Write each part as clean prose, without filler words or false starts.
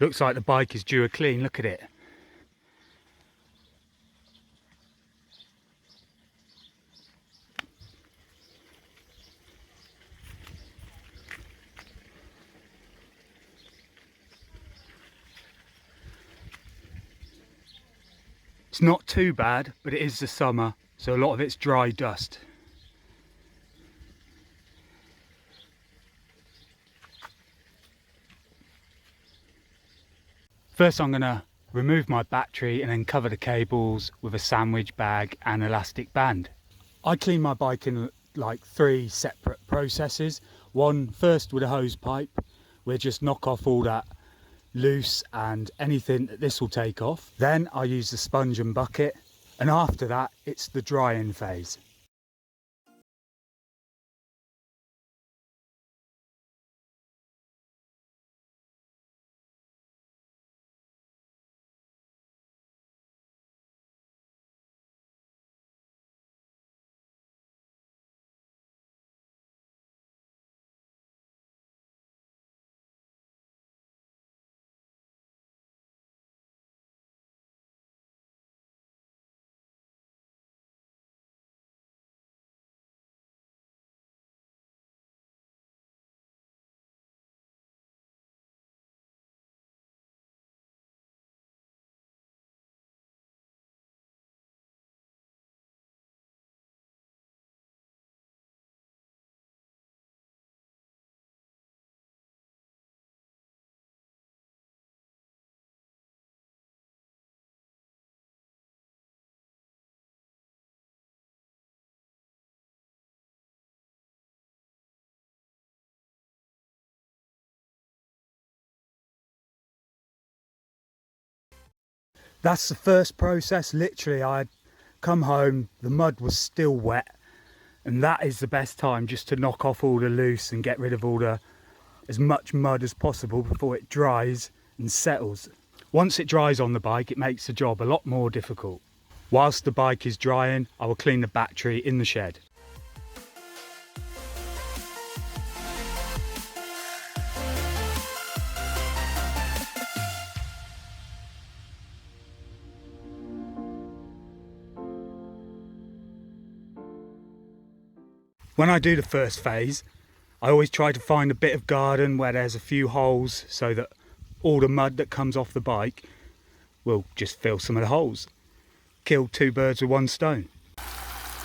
Looks like the bike is due a clean, look at it. It's not too bad, but it is the summer, so a lot of it's dry dust. First I'm going to remove my battery and then cover the cables with a sandwich bag and elastic band. I clean my bike in like 3 separate processes. One, first with a hose pipe, where just knock off all that loose and anything that this will take off. Then I use the sponge and bucket, and after that it's the drying phase. That's the first process. Literally, I had come home, the mud was still wet, and that is the best time just to knock off all the loose and get rid of as much mud as possible before it dries and settles. Once it dries on the bike, it makes the job a lot more difficult. Whilst the bike is drying, I will clean the battery in the shed. When I do the first phase, I always try to find a bit of garden where there's a few holes so that all the mud that comes off the bike will just fill some of the holes. Kill 2 birds with 1 stone.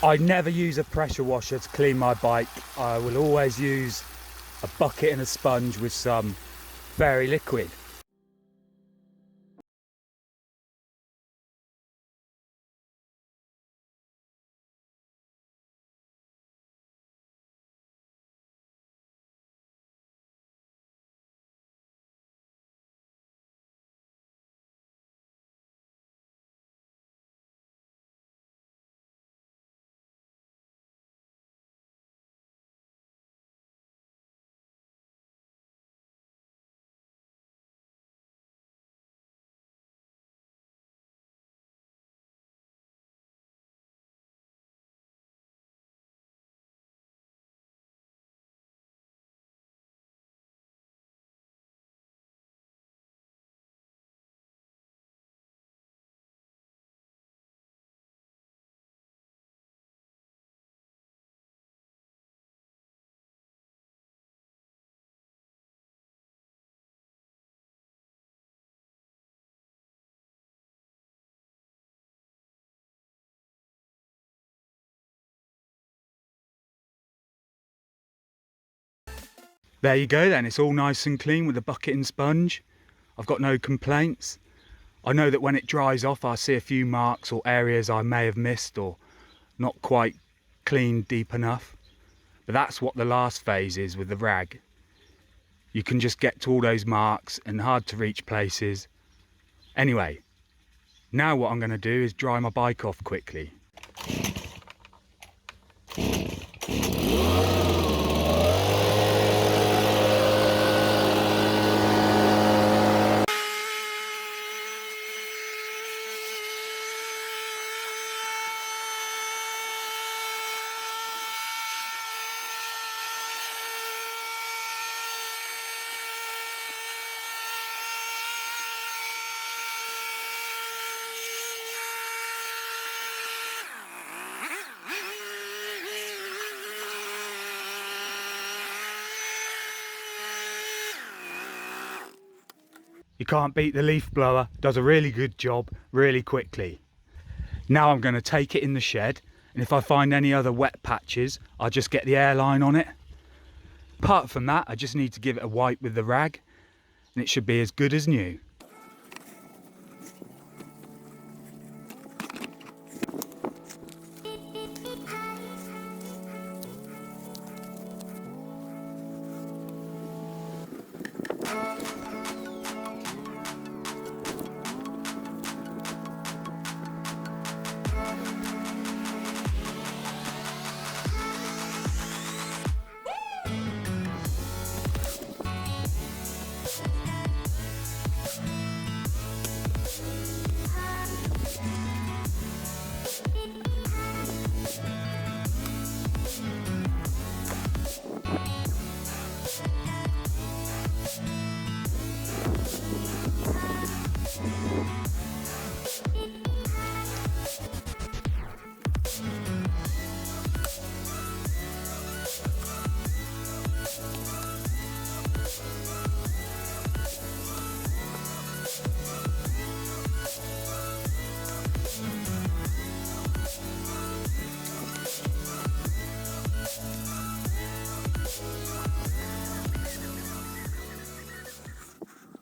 I never use a pressure washer to clean my bike. I will always use a bucket and a sponge with some fairy liquid. There you go then, it's all nice and clean with the bucket and sponge. I've got no complaints. I know that when it dries off I see a few marks or areas I may have missed or not quite cleaned deep enough. But that's what the last phase is with the rag. You can just get to all those marks and hard to reach places. Anyway, now what I'm going to do is dry my bike off quickly. You can't beat the leaf blower, does a really good job really quickly. Now I'm going to take it in the shed, and if I find any other wet patches, I'll just get the airline on it. Apart from that, I just need to give it a wipe with the rag, and it should be as good as new.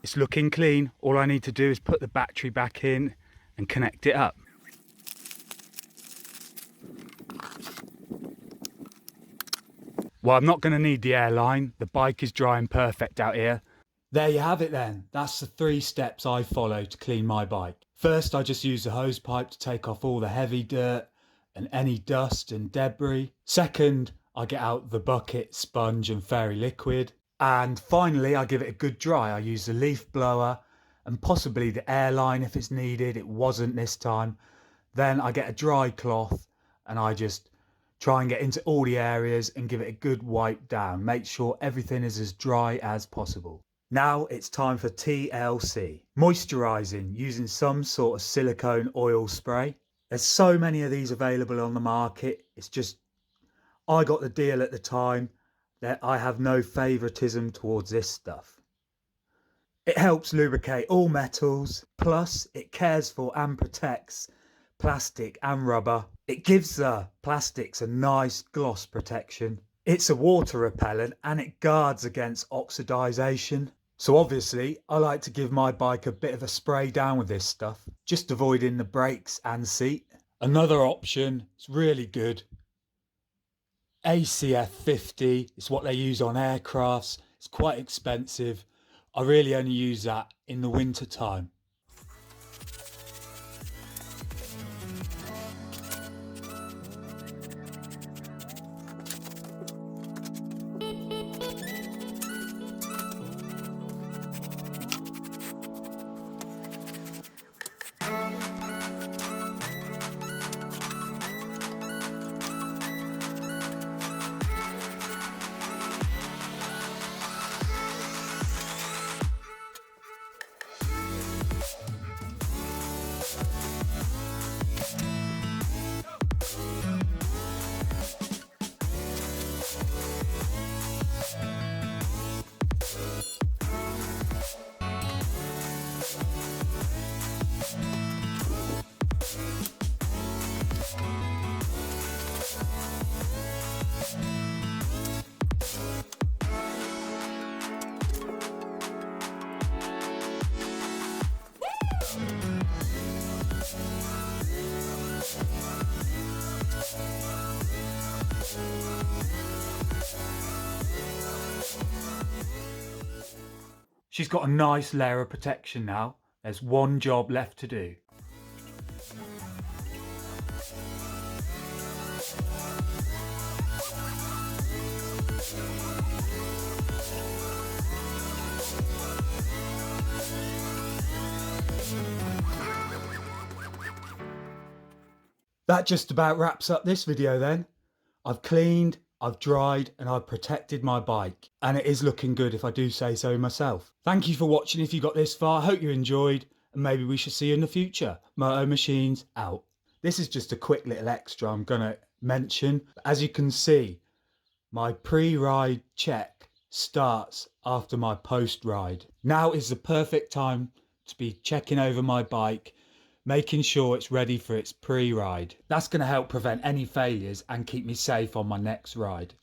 It's looking clean. All I need to do is put the battery back in and connect it up. Well, I'm not going to need the airline. The bike is drying perfect out here. There you have it then. That's the 3 steps I follow to clean my bike. First, I just use the hose pipe to take off all the heavy dirt and any dust and debris. Second, I get out the bucket, sponge and fairy liquid. And finally, I give it a good dry. I use the leaf blower and possibly the airline if it's needed. It wasn't this time. Then I get a dry cloth and I just try and get into all the areas and give it a good wipe down. Make sure everything is as dry as possible. Now it's time for TLC. Moisturising using some sort of silicone oil spray. There's so many of these available on the market. It's just, I got the deal at the time. That I have no favouritism towards this stuff. It helps lubricate all metals, plus it cares for and protects plastic and rubber. It gives the plastics a nice gloss protection. It's a water repellent and it guards against oxidisation. So obviously I like to give my bike a bit of a spray down with this stuff, just avoiding the brakes and seat. Another option, it's really good. ACF 50 is what they use on aircrafts. It's quite expensive. I really only use that in the winter time. She's got a nice layer of protection now. There's one job left to do. That just about wraps up this video then. I've cleaned, I've dried and I've protected my bike, and it is looking good if I do say so myself. Thank you for watching if you got this far. I hope you enjoyed, and maybe we shall see you in the future. Moto Machines out. This is just a quick little extra I'm going to mention. As you can see, my pre-ride check starts after my post ride. Now is the perfect time to be checking over my bike, making sure it's ready for its pre-ride. That's going to help prevent any failures and keep me safe on my next ride.